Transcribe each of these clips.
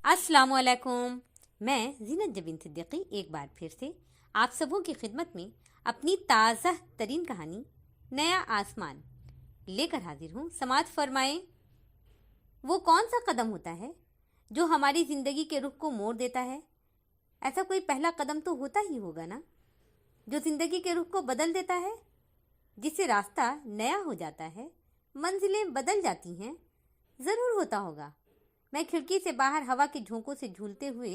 अस्सलामुअलैकुम। मैं जीनत जबीन सिद्दीकी एक बार फिर से आप सबों की खिदमत में अपनी ताज़ा तरीन कहानी नया आसमान लेकर हाजिर हूँ। समात फरमाएं, वो कौन सा कदम होता है जो हमारी ज़िंदगी के रुख को मोड़ देता है? ऐसा कोई पहला कदम तो होता ही होगा ना, जो ज़िंदगी के रुख को बदल देता है, जिससे रास्ता नया हो जाता है, मंजिलें बदल जाती हैं। ज़रूर होता होगा। मैं खिड़की से बाहर हवा के झोंकों से झूलते हुए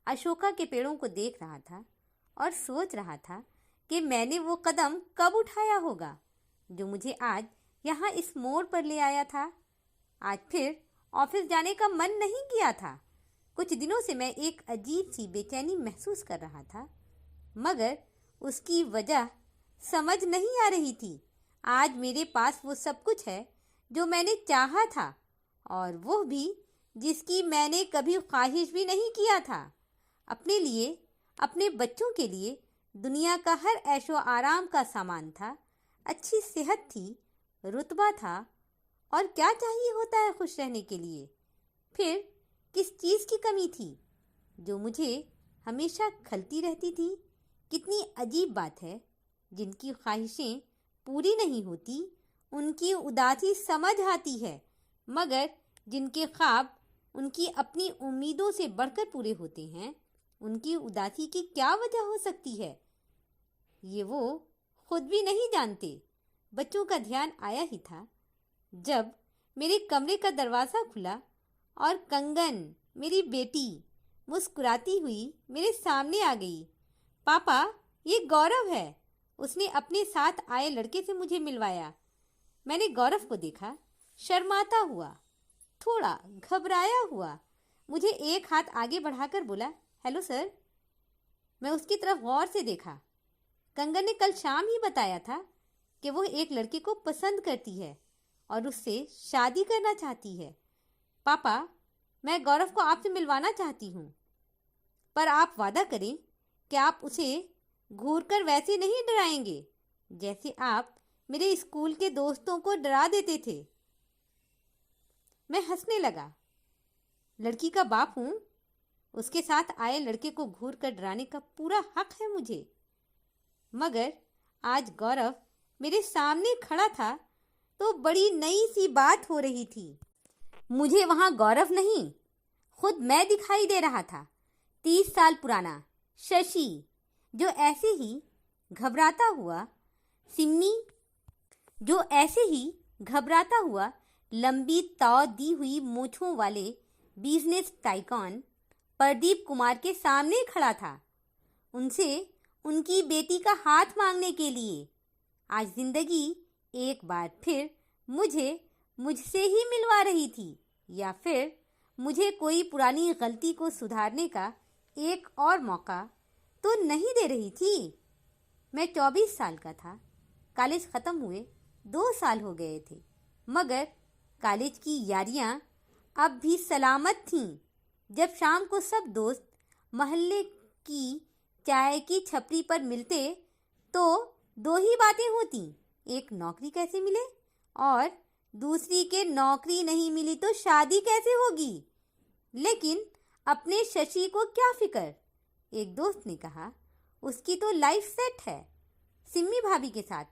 अशोका के पेड़ों को देख रहा था और सोच रहा था कि मैंने वो कदम कब उठाया होगा जो मुझे आज यहाँ इस मोड़ पर ले आया था। आज फिर ऑफिस जाने का मन नहीं किया था। कुछ दिनों से मैं एक अजीब सी बेचैनी महसूस कर रहा था, मगर उसकी वजह समझ नहीं आ रही थी। आज मेरे पास वो सब कुछ है जो मैंने चाहा था, और वो भी जिसकी मैंने कभी ख्वाहिश भी नहीं किया था। अपने लिए, अपने बच्चों के लिए दुनिया का हर ऐशो आराम का सामान था। अच्छी सेहत थी, रुतबा था, और क्या चाहिए होता है खुश रहने के लिए। फिर किस चीज़ की कमी थी जो मुझे हमेशा खलती रहती थी? कितनी अजीब बात है, जिनकी ख्वाहिशें पूरी नहीं होती उनकी उदासी समझ आती है, मगर जिनके ख्वाब उनकी अपनी उम्मीदों से बढ़कर पूरे होते हैं, उनकी उदासी की क्या वजह हो सकती है, ये वो खुद भी नहीं जानते। बच्चों का ध्यान आया ही था जब मेरे कमरे का दरवाज़ा खुला और कंगन, मेरी बेटी, मुस्कुराती हुई मेरे सामने आ गई। पापा, ये गौरव है। उसने अपने साथ आए लड़के से मुझे मिलवाया। मैंने गौरव को देखा, शर्माता हुआ, थोड़ा घबराया हुआ। मुझे एक हाथ आगे बढ़ाकर बोला, हेलो सर। मैं उसकी तरफ गौर से देखा। कंगन ने कल शाम ही बताया था कि वो एक लड़के को पसंद करती है और उससे शादी करना चाहती है। पापा, मैं गौरव को आपसे मिलवाना चाहती हूँ, पर आप वादा करें कि आप उसे घूरकर वैसे नहीं डराएंगे जैसे आप मेरे स्कूल के दोस्तों को डरा देते थे। मैं हंसने लगा। लड़की का बाप हूँ, उसके साथ आए लड़के को घूर कर डराने का पूरा हक है मुझे। मगर आज गौरव मेरे सामने खड़ा था तो बड़ी नई सी बात हो रही थी। मुझे वहाँ गौरव नहीं, खुद मैं दिखाई दे रहा था। 30 साल पुराना शशि, जो ऐसे ही घबराता हुआ सिम्मी, जो ऐसे ही घबराता हुआ लंबी ताव दी हुई मूंछों वाले बिजनेस टाइकॉन प्रदीप कुमार के सामने खड़ा था, उनसे उनकी बेटी का हाथ मांगने के लिए। आज जिंदगी एक बार फिर मुझे मुझसे ही मिलवा रही थी, या फिर मुझे कोई पुरानी गलती को सुधारने का एक और मौका तो नहीं दे रही थी। मैं 24 साल का था। कॉलेज ख़त्म हुए 2 साल हो गए थे, मगर कॉलेज की यारियां अब भी सलामत थीं। जब शाम को सब दोस्त मोहल्ले की चाय की छपरी पर मिलते तो 2 ही बातें होती, एक नौकरी कैसे मिले और दूसरी के नौकरी नहीं मिली तो शादी कैसे होगी। लेकिन अपने शशि को क्या फिक्र। एक दोस्त ने कहा, उसकी तो लाइफ सेट है सिम्मी भाभी के साथ।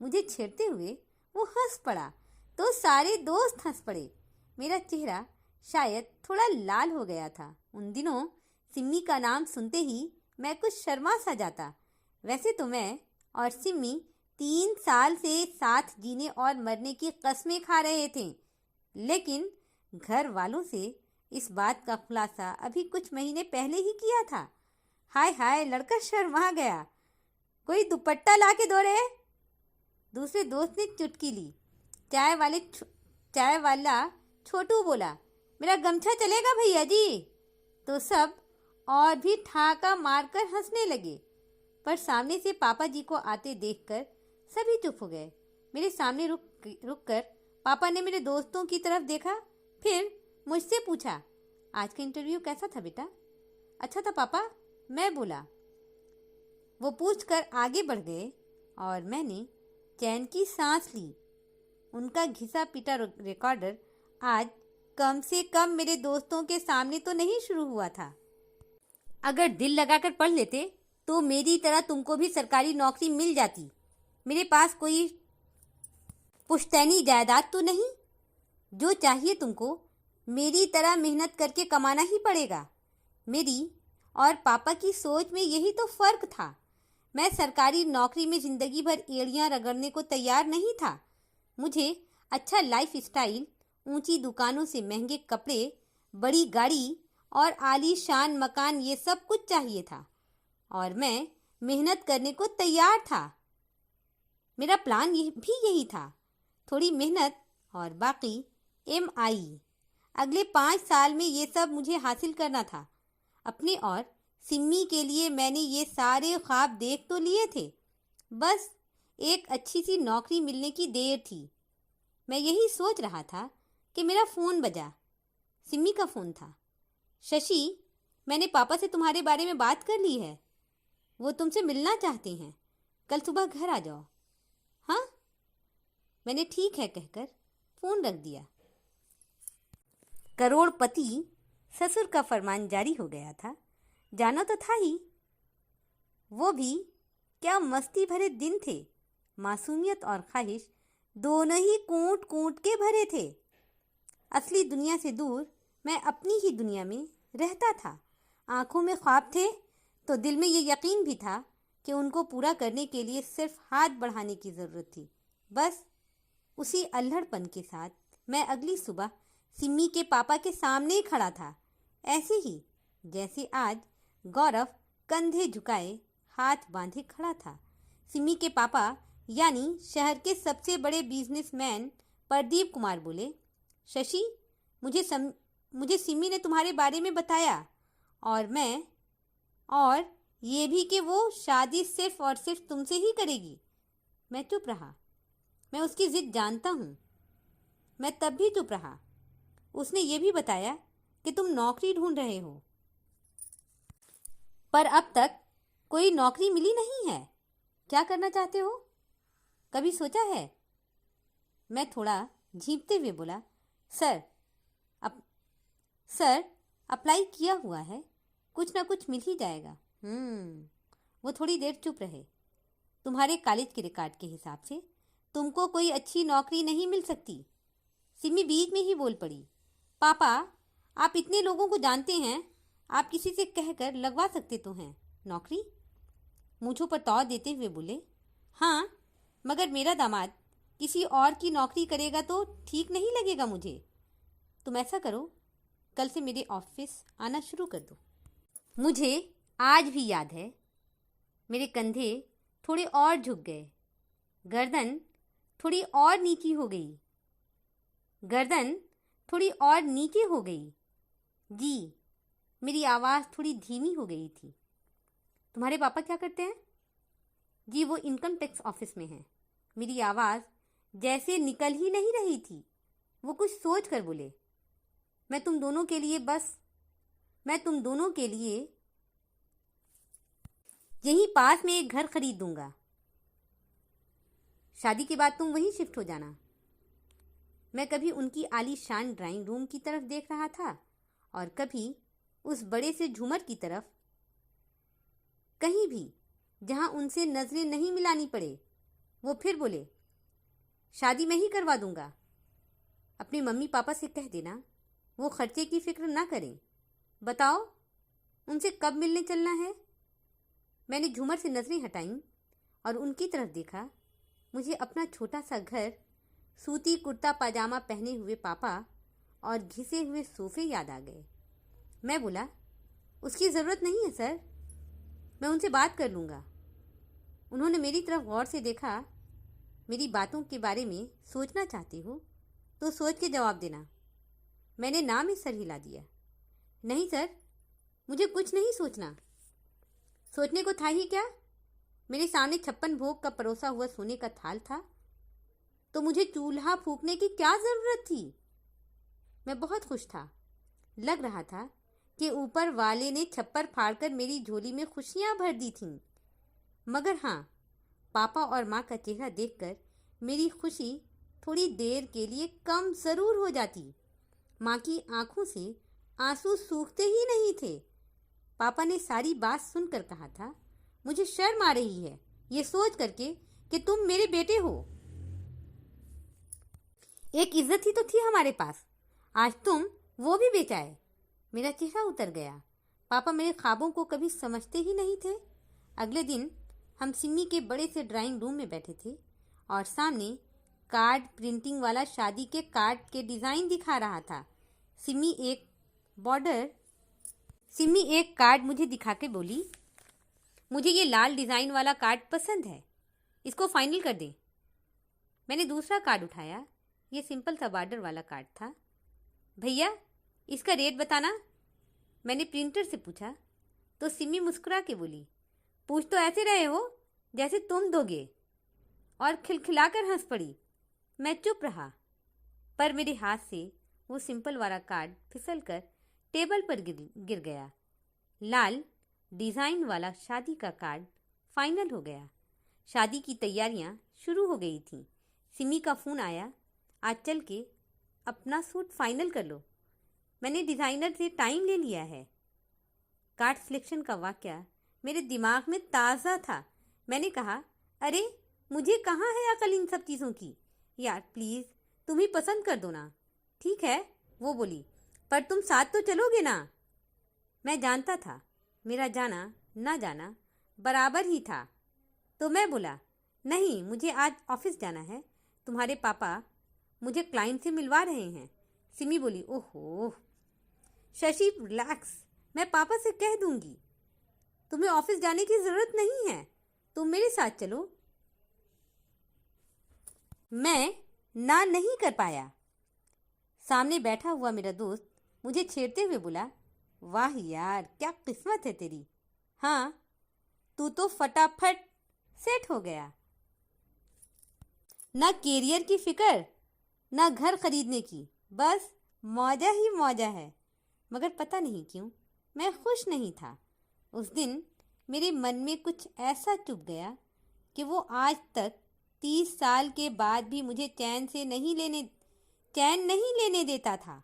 मुझे छेड़ते हुए वो हंस पड़ा तो सारे दोस्त हंस पड़े। मेरा चेहरा शायद थोड़ा लाल हो गया था। उन दिनों सिम्मी का नाम सुनते ही मैं कुछ शर्मा सा जाता। वैसे तो मैं और सिम्मी 3 साल से साथ जीने और मरने की कस्में खा रहे थे, लेकिन घर वालों से इस बात का खुलासा अभी कुछ महीने पहले ही किया था। हाय हाय, लड़का शर्मा गया। कोई दुपट्टा ला के दो रे। दूसरे दोस्त ने चुटकी ली। चाय वाला छोटू बोला, मेरा गमछा चलेगा भैया जी। तो सब और भी ठाका मारकर हंसने लगे, पर सामने से पापा जी को आते देखकर सभी चुप हो गए। मेरे सामने रुक कर पापा ने मेरे दोस्तों की तरफ देखा, फिर मुझसे पूछा, आज का इंटरव्यू कैसा था बेटा? अच्छा था पापा, मैं बोला। वो पूछकर आगे बढ़ गए और मैंने चैन की सांस ली। उनका घिसा पिटा रिकॉर्डर आज कम से कम मेरे दोस्तों के सामने तो नहीं शुरू हुआ था। अगर दिल लगाकर पढ़ लेते तो मेरी तरह तुमको भी सरकारी नौकरी मिल जाती। मेरे पास कोई पुश्तैनी जायदाद तो नहीं। जो चाहिए तुमको मेरी तरह मेहनत करके कमाना ही पड़ेगा। मेरी और पापा की सोच में यही तो फर्क था। मैं सरकारी नौकरी में जिंदगी भर एड़ियां रगड़ने को तैयार नहीं था। मुझे अच्छा लाइफ स्टाइल, ऊंची दुकानों से महंगे कपड़े, बड़ी गाड़ी और आलीशान मकान, ये सब कुछ चाहिए था और मैं मेहनत करने को तैयार था। मेरा प्लान भी यही था, थोड़ी मेहनत और बाकी MI। अगले 5 साल में ये सब मुझे हासिल करना था। अपने और सिम्मी के लिए मैंने ये सारे ख्वाब देख तो लिए थे, बस एक अच्छी सी नौकरी मिलने की देर थी। मैं यही सोच रहा था कि मेरा फ़ोन बजा। सिम्मी का फ़ोन था। शशि, मैंने पापा से तुम्हारे बारे में बात कर ली है। वो तुमसे मिलना चाहते हैं। कल सुबह घर आ जाओ। हाँ, मैंने ठीक है कहकर फ़ोन रख दिया। करोड़पति ससुर का फरमान जारी हो गया था, जाना तो था ही। वो भी क्या मस्ती भरे दिन थे। मासूमियत और ख्वाहिश दोनों ही कूट कूट के भरे थे। असली दुनिया से दूर मैं अपनी ही दुनिया में रहता था। आंखों में ख्वाब थे तो दिल में ये यकीन भी था कि उनको पूरा करने के लिए सिर्फ हाथ बढ़ाने की ज़रूरत थी। बस उसी अल्हड़पन के साथ मैं अगली सुबह सिम्मी के पापा के सामने ही खड़ा था, ऐसे ही जैसे आज गौरव कंधे झुकाए हाथ बांधे खड़ा था। सिम्मी के पापा यानी शहर के सबसे बड़े बिजनेसमैन प्रदीप कुमार बोले, शशि, मुझे सिम्मी ने तुम्हारे बारे में बताया और ये भी कि वो शादी सिर्फ और सिर्फ तुमसे ही करेगी। मैं चुप रहा। मैं उसकी ज़िद जानता हूँ। मैं तब भी चुप रहा। उसने ये भी बताया कि तुम नौकरी ढूंढ रहे हो, पर अब तक कोई नौकरी मिली नहीं है। क्या करना चाहते हो? कभी सोचा है? मैं थोड़ा झींपते हुए बोला, सर अप्लाई किया हुआ है, कुछ ना कुछ मिल ही जाएगा। वो थोड़ी देर चुप रहे। तुम्हारे कॉलेज के रिकॉर्ड के हिसाब से तुमको कोई अच्छी नौकरी नहीं मिल सकती। सिमी बीच में ही बोल पड़ी, पापा, आप इतने लोगों को जानते हैं, आप किसी से कहकर लगवा सकते तो हैं नौकरी। मूंछों पर तौल देते हुए बोले, हाँ, मगर मेरा दामाद किसी और की नौकरी करेगा तो ठीक नहीं लगेगा मुझे। तुम ऐसा करो, कल से मेरे ऑफिस आना शुरू कर दो। मुझे आज भी याद है, मेरे कंधे थोड़े और झुक गए, गर्दन थोड़ी और नीची हो गई। जी, मेरी आवाज़ थोड़ी धीमी हो गई थी। तुम्हारे पापा क्या करते हैं? जी, वो इनकम टैक्स ऑफिस में हैं। मेरी आवाज़ जैसे निकल ही नहीं रही थी। वो कुछ सोच कर बोले, मैं तुम दोनों के लिए यहीं पास में एक घर खरीद दूंगा। शादी के बाद तुम वहीं शिफ्ट हो जाना। मैं कभी उनकी आलीशान ड्राइंग रूम की तरफ देख रहा था और कभी उस बड़े से झूमर की तरफ, कहीं भी जहां उनसे नजरें नहीं मिलानी पड़े। वो फिर बोले, शादी मैं ही करवा दूंगा। अपने मम्मी पापा से कह देना वो खर्चे की फिक्र ना करें। बताओ, उनसे कब मिलने चलना है? मैंने झूमर से नजरें हटाईं और उनकी तरफ देखा। मुझे अपना छोटा सा घर, सूती कुर्ता पाजामा पहने हुए पापा और घिसे हुए सोफे याद आ गए। मैं बोला, उसकी ज़रूरत नहीं है सर, मैं उनसे बात कर लूँगा। उन्होंने मेरी तरफ गौर से देखा। मेरी बातों के बारे में सोचना चाहते हो तो सोच के जवाब देना। मैंने ना में सर हिला दिया। नहीं सर, मुझे कुछ नहीं सोचना। सोचने को था ही क्या? मेरे सामने 56 भोग का परोसा हुआ सोने का थाल था, तो मुझे चूल्हा फूंकने की क्या ज़रूरत थी? मैं बहुत खुश था। लग रहा था कि ऊपर वाले ने छप्पर फाड़कर मेरी झोली में खुशियाँ भर दी थीं। मगर हाँ, पापा और माँ का चेहरा देखकर मेरी खुशी थोड़ी देर के लिए कम ज़रूर हो जाती। माँ की आंखों से आंसू सूखते ही नहीं थे। पापा ने सारी बात सुनकर कहा था, मुझे शर्म आ रही है ये सोच करके कि तुम मेरे बेटे हो। एक इज्जत ही तो थी हमारे पास, आज तुम वो भी बेचाए। मेरा चेहरा उतर गया। पापा मेरे ख्वाबों को कभी समझते ही नहीं थे। अगले दिन हम सिमी के बड़े से ड्राइंग रूम में बैठे थे और सामने कार्ड प्रिंटिंग वाला शादी के कार्ड के डिज़ाइन दिखा रहा था। सिमी एक कार्ड मुझे दिखा के बोली, मुझे ये लाल डिज़ाइन वाला कार्ड पसंद है, इसको फाइनल कर दें। मैंने दूसरा कार्ड उठाया, ये सिंपल सा बॉर्डर वाला कार्ड था। भैया इसका रेट बताना, मैंने प्रिंटर से पूछा। तो सिमी मुस्कुरा के बोली, पूछ तो ऐसे रहे हो जैसे तुम दोगे, और खिलखिलाकर हंस पड़ी। मैं चुप रहा, पर मेरे हाथ से वो सिंपल वाला कार्ड फिसल कर टेबल पर गिर गया। लाल डिज़ाइन वाला शादी का कार्ड फाइनल हो गया। शादी की तैयारियां शुरू हो गई थीं। सिमी का फ़ोन आया, आज चल के अपना सूट फाइनल कर लो, मैंने डिज़ाइनर से टाइम ले लिया है। कार्ड सिलेक्शन का वाक़या मेरे दिमाग में ताज़ा था। मैंने कहा, अरे मुझे कहाँ है अकल इन सब चीज़ों की, यार प्लीज़ तुम ही पसंद कर दो ना। ठीक है, वो बोली, पर तुम साथ तो चलोगे ना। मैं जानता था मेरा जाना ना जाना बराबर ही था, तो मैं बोला, नहीं मुझे आज ऑफिस जाना है, तुम्हारे पापा मुझे क्लाइंट से मिलवा रहे हैं। सिमी बोली, ओहो शशि रिलैक्स, मैं पापा से कह दूंगी, तुम्हें ऑफिस जाने की ज़रूरत नहीं है, तुम मेरे साथ चलो। मैं ना नहीं कर पाया। सामने बैठा हुआ मेरा दोस्त मुझे छेड़ते हुए बोला, वाह यार क्या किस्मत है तेरी, हाँ तू तो फटाफट सेट हो गया। ना कैरियर की फिक्र, ना घर खरीदने की, बस मौजा ही मौजा है। मगर पता नहीं क्यों मैं खुश नहीं था। उस दिन मेरे मन में कुछ ऐसा चुभ गया कि वो आज तक 30 साल के बाद भी मुझे चैन नहीं लेने देता था।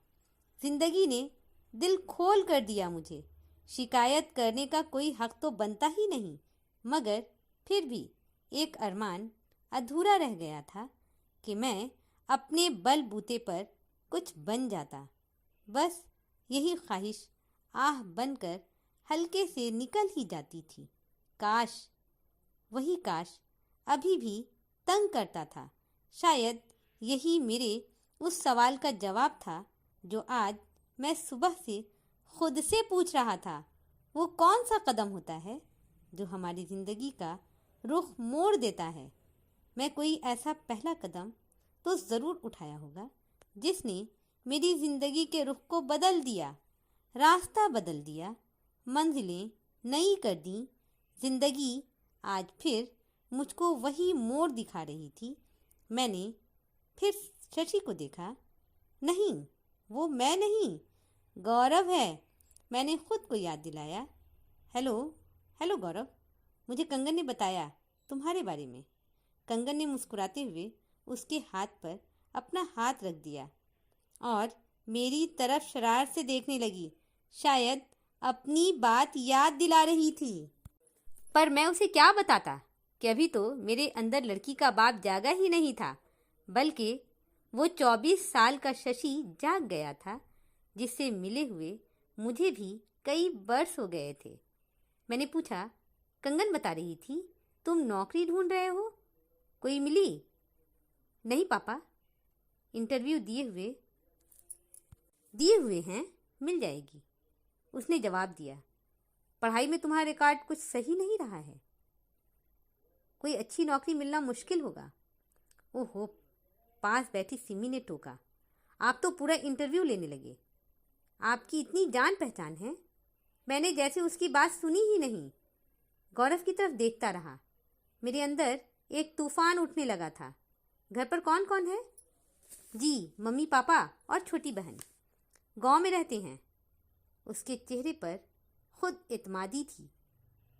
जिंदगी ने दिल खोल कर दिया मुझे। शिकायत करने का कोई हक तो बनता ही नहीं, मगर फिर भी एक अरमान अधूरा रह गया था कि मैं अपने बलबूते पर कुछ बन जाता। बस यही ख्वाहिश आह बनकर हल्के से निकल ही जाती थी। वही काश अभी भी तंग करता था। शायद यही मेरे उस सवाल का जवाब था जो आज मैं सुबह से खुद से पूछ रहा था। वो कौन सा कदम होता है जो हमारी ज़िंदगी का रुख मोड़ देता है। मैं कोई ऐसा पहला कदम तो ज़रूर उठाया होगा जिसने मेरी ज़िंदगी के रुख को बदल दिया, रास्ता बदल दिया, मंजिलें नई कर दी। ज़िंदगी आज फिर मुझको वही मोड़ दिखा रही थी। मैंने फिर शशि को देखा। नहीं, वो मैं नहीं, गौरव है। मैंने खुद को याद दिलाया। हेलो गौरव, मुझे कंगन ने बताया तुम्हारे बारे में। कंगन ने मुस्कुराते हुए उसके हाथ पर अपना हाथ रख दिया और मेरी तरफ शरारत से देखने लगी, शायद अपनी बात याद दिला रही थी। पर मैं उसे क्या बताता कि अभी तो मेरे अंदर लड़की का बाप जागा ही नहीं था, बल्कि वो 24 साल का शशि जाग गया था, जिससे मिले हुए मुझे भी कई वर्ष हो गए थे। मैंने पूछा, कंगन बता रही थी तुम नौकरी ढूंढ रहे हो, कोई मिली? नहीं पापा, इंटरव्यू दिए हुए हैं, मिल जाएगी, उसने जवाब दिया। पढ़ाई में तुम्हारा रिकॉर्ड कुछ सही नहीं रहा है, कोई अच्छी नौकरी मिलना मुश्किल होगा। ओहो, पास बैठी सिमी ने टोका, आप तो पूरा इंटरव्यू लेने लगे, आपकी इतनी जान पहचान है। मैंने जैसे उसकी बात सुनी ही नहीं। गौरव की तरफ देखता रहा। मेरे अंदर एक तूफान उठने लगा था। घर पर कौन कौन है? जी, मम्मी पापा और छोटी बहन गांव में रहते हैं। उसके चेहरे पर खुद एतमादी थी।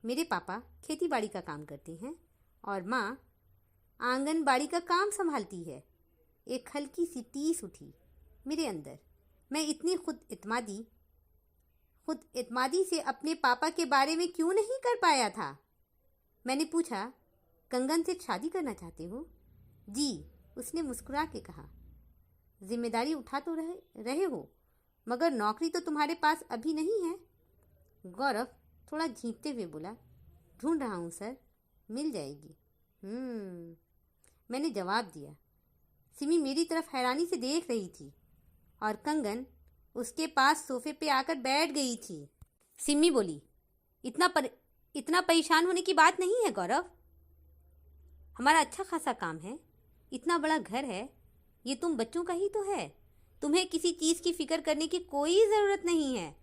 मेरे पापा खेती बाड़ी का काम करते हैं और माँ आंगनबाड़ी का काम संभालती है। एक हल्की सी टीस उठी मेरे अंदर। मैं इतनी खुद इत्मादी से अपने पापा के बारे में क्यों नहीं कर पाया था? मैंने पूछा। कंगन से शादी करना चाहते हो? जी, उसने मुस्कुरा के कहा। जिम्मेदारी उठा तो रहे हो, मगर नौकरी तो तुम्हारे पास अभी नहीं है। गौरव थोड़ा झींकते हुए बोला, ढूंढ रहा हूँ सर, मिल जाएगी। मैंने जवाब दिया। सिमी मेरी तरफ हैरानी से देख रही थी और कंगन उसके पास सोफे पे आकर बैठ गई थी। सिमी बोली, इतना परेशान होने की बात नहीं है गौरव। हमारा अच्छा खासा काम है, इतना बड़ा घर है, ये तुम बच्चों का ही तो है। तुम्हें किसी चीज़ की फिक्र करने की कोई ज़रूरत नहीं है।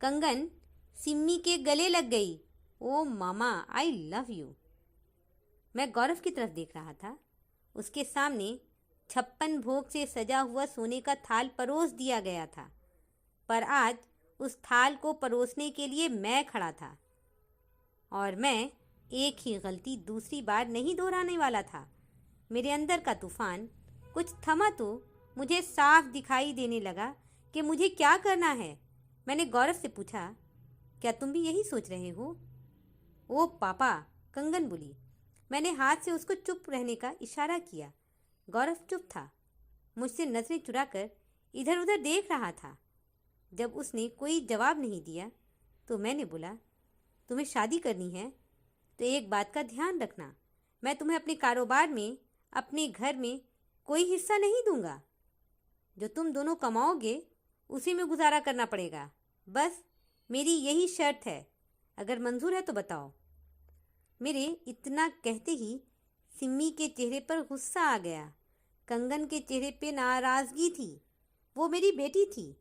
कंगन सिमी के गले लग गई। ओ मामा, आई लव यू। मैं गौरव की तरफ देख रहा था। उसके सामने 56 भोग से सजा हुआ सोने का थाल परोस दिया गया था, पर आज उस थाल को परोसने के लिए मैं खड़ा था और मैं एक ही गलती दूसरी बार नहीं दोहराने वाला था। मेरे अंदर का तूफान कुछ थमा तो मुझे साफ दिखाई देने लगा कि मुझे क्या करना है। मैंने गौरव से पूछा, क्या तुम भी यही सोच रहे हो? ओ पापा, कंगन बोली। मैंने हाथ से उसको चुप रहने का इशारा किया। गौरव चुप था, मुझसे नजरें चुराकर इधर उधर देख रहा था। जब उसने कोई जवाब नहीं दिया तो मैंने बोला, तुम्हें शादी करनी है तो एक बात का ध्यान रखना, मैं तुम्हें अपने कारोबार में, अपने घर में कोई हिस्सा नहीं दूंगा। जो तुम दोनों कमाओगे उसी में गुजारा करना पड़ेगा। बस मेरी यही शर्त है, अगर मंजूर है तो बताओ। मेरे इतना कहते ही सिमी के चेहरे पर गुस्सा आ गया। कंगन के चेहरे पे नाराज़गी थी। वो मेरी बेटी थी,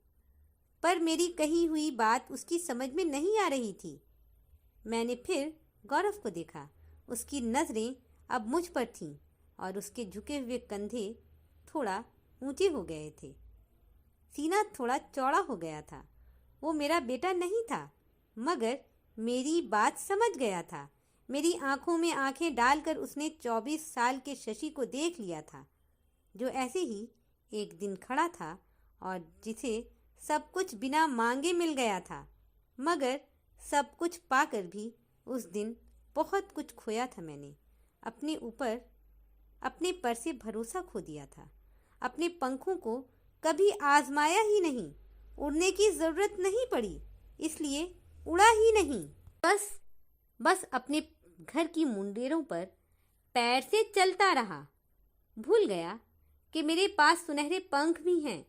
पर मेरी कही हुई बात उसकी समझ में नहीं आ रही थी। मैंने फिर गौरव को देखा। उसकी नज़रें अब मुझ पर थीं और उसके झुके हुए कंधे थोड़ा ऊंचे हो गए थे। सीना थोड़ा चौड़ा हो गया था। वो मेरा बेटा नहीं था, मगर मेरी बात समझ गया था। मेरी आंखों में आंखें डालकर उसने 24 साल के शशि को देख लिया था, जो ऐसे ही एक दिन खड़ा था और जिसे सब कुछ बिना मांगे मिल गया था, मगर सब कुछ पाकर भी उस दिन बहुत कुछ खोया था। मैंने अपने पर से भरोसा खो दिया था। अपने पंखों को कभी आजमाया ही नहीं। उड़ने की ज़रूरत नहीं पड़ी, इसलिए उड़ा ही नहीं। बस अपने घर की मुंडेरों पर पैर से चलता रहा। भूल गया कि मेरे पास सुनहरे पंख भी हैं।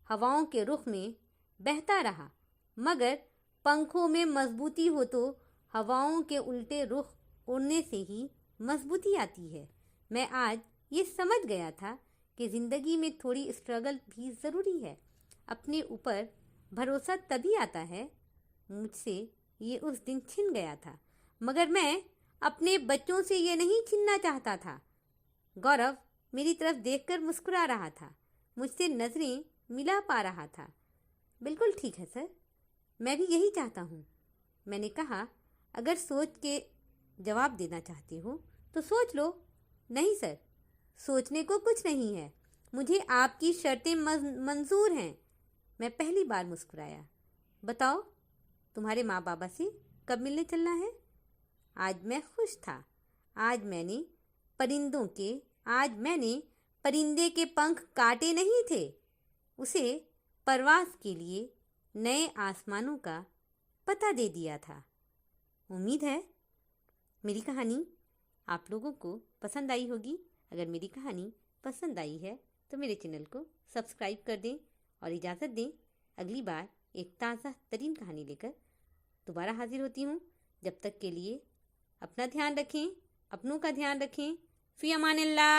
हवाओं के रुख में बहता रहा, मगर पंखों में मजबूती हो तो हवाओं के उल्टे रुख उड़ने से ही मजबूती आती है। मैं आज ये समझ गया था कि ज़िंदगी में थोड़ी स्ट्रगल भी ज़रूरी है। अपने ऊपर भरोसा तभी आता है। मुझसे ये उस दिन छिन गया था, मगर मैं अपने बच्चों से ये नहीं छीनना चाहता था। गौरव मेरी तरफ देखकर मुस्कुरा रहा था, मुझसे नज़रें मिला पा रहा था। बिल्कुल ठीक है सर, मैं भी यही चाहता हूँ। मैंने कहा, अगर सोच के जवाब देना चाहते हो तो सोच लो। नहीं सर, सोचने को कुछ नहीं है, मुझे आपकी शर्तें मंजूर हैं। मैं पहली बार मुस्कुराया। बताओ, तुम्हारे माँ बाबा से कब मिलने चलना है? आज मैं खुश था। आज मैंने परिंदे के पंख काटे नहीं थे। उसे परवास के लिए नए आसमानों का पता दे दिया था। उम्मीद है मेरी कहानी आप लोगों को पसंद आई होगी। अगर मेरी कहानी पसंद आई है तो मेरे चैनल को सब्सक्राइब कर दें और इजाज़त दें। अगली बार एक ताज़ा तरीन कहानी लेकर दोबारा हाजिर होती हूँ। जब तक के लिए अपना ध्यान रखें, अपनों का ध्यान रखें। फ़ी अमानिल्लाह।